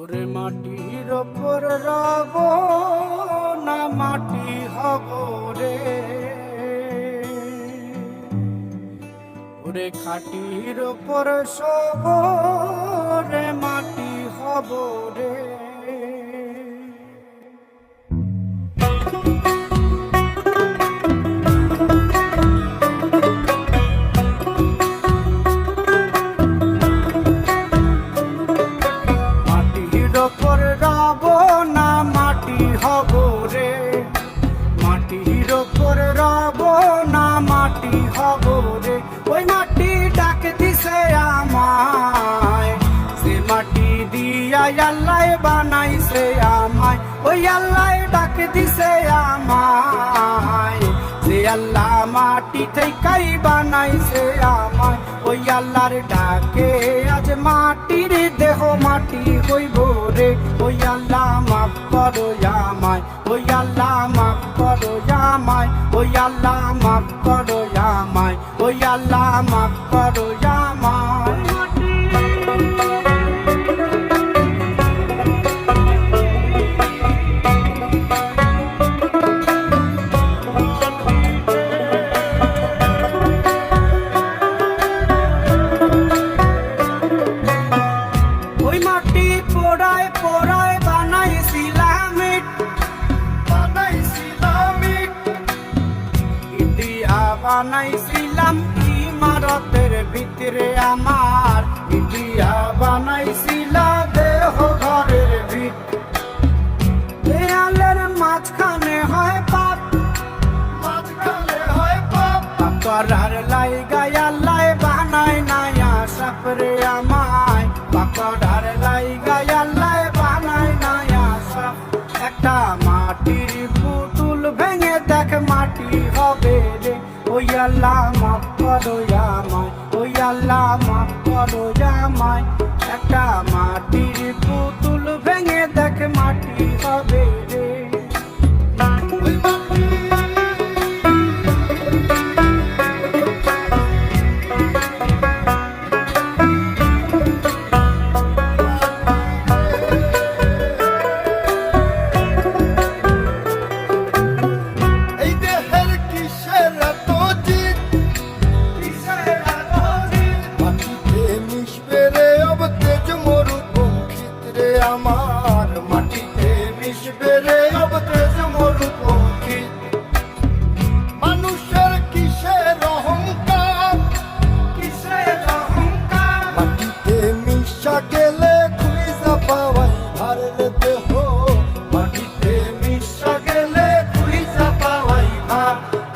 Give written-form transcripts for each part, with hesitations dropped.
ওরে মাটির ওপর রব না মাটি হব রে, ওরে খাটির ওপর সব রে মাটি হব রে। মাটির ওপর রব না মাটি হব রে, ওই মাটি ডাক দিছে আমায়, সে মাটি দিয়া আল্লাহ বানাইছে আমায়, ওই আল্লাহ ডাক দিছে আমায়, যে আল্লাহ মাটি থেকেই বানাইছে আমায়, ওই আল্লাহর ডাকে আজ মাটির দেহ মাটি হইব রে, ওই আল্লাহ মাফ করো আমায়, ওই আল্লাহ মাফ করো আমায়, ওই আল্লাহ মাফ করো আমায়, ওই আল্লাহ মাফ করো আমায়। ওই মাটি পোড়ায় পোড়ায় বানাইছিলাম ইন্ডিয়া, বানাইছিলাম ইমারতের ভিতরে আমার, ইন্ডিয়া বানাইছিলাম দেহ ঘরের ভিত, দেয়ালের মাঝখানে হয় পাপ, মাঝখানে হয় পাপ, পাকড়ার লাইগায় আল্লাহ বানায় নায়া সাপরে আমায়, পাকড়ার লাইগায় আল্লাহ বানায় নায়া সাপ, একটা মাটির পুতুল ভেঙে দেখ মাটি হবে রে, ওই আল্লাহ মাফ করো আমায়, ওই আল্লাহ মাফ করো আমায়, একটা মাটির পুতুল ভেঙে দেখ মাটি হবে রে। আমার মাটিতে মিশবে রে অব তেজ মরুপঙ্খী, মানুষের কিসের অহংকার, কিসের অহংকার, মাটিতে মিশা গেলে খুঁজা পাওয়াই ভারের দেহ, মাটিতে মিশা গেলে খুঁজা পাওয়াই ভার,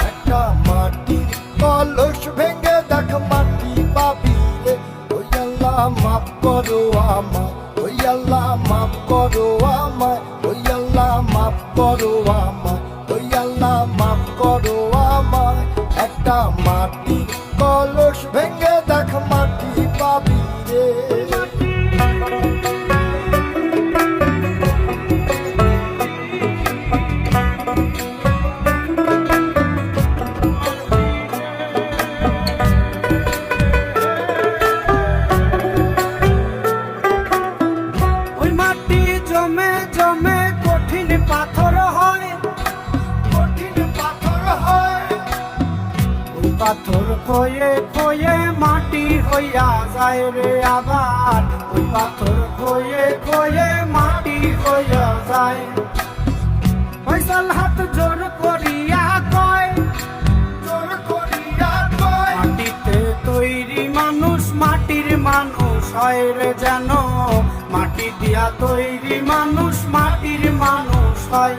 একটা মাটির কলস ভেঙে দেখ মাটি পাবি রে, ওই আল্লাহ মাফ করো আমায়, ওই আল্লাহ মাফ করো আমায়, ওই আল্লাহ মাফ করো আমায়, ওই আল্লাহ মাফ করো আমায়, একটা মাটির কলস ভেঙে দেখ মাটি পাবি রে। জমে জমে কঠিন পাথর হয়, কঠিন পাথর হয়, ওই পাথর খয়ে খয়ে মাটি হইয়া যায় রে আবার, ওই পাথর খয়ে খয়ে মাটি হইয়া যায়, ফয়সাল হাত জোর করিয়া কয়, জোর করিয়া কয়, মাটিতে তৈরি মানুষ মাটির মানুষ হয় রে যেন, মাটি দিয়া তৈরি মানুষ মাটির মানুষ হয়,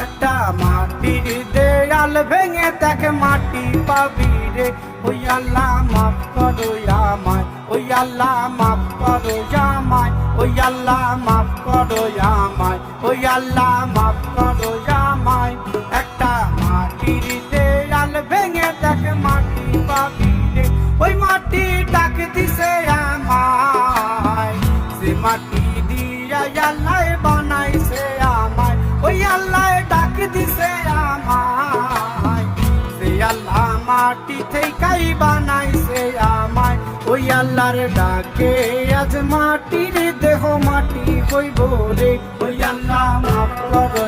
একটা মাটির দেয়াল ভেঙে দেখ মাটি পাবি রে, ওই আল্লাহ মাফ করো আমায়, ওই আল্লাহ মাফ করো আমায়, ওই আল্লাহ মাফ করো আমায়, ওই আল্লাহ মাফ করো আমায়, একটা মাটির দেয়াল ভেঙে দেখ মাটি পাবি রে, ওই মাটি ডাক দিছে আমায়, সে মাটি দিয়া আল্লাহ বানাইছে আমায়, ওই আল্লাহ ডাক দিছে আমায়, সে আল্লাহ মাটি থেকেই বানাইছে আমায়, ওই আল্লাহর ডাক থেকে আজ মাটির দেহ মাটি হইব রে। ওই আল্লাহ মাফ করো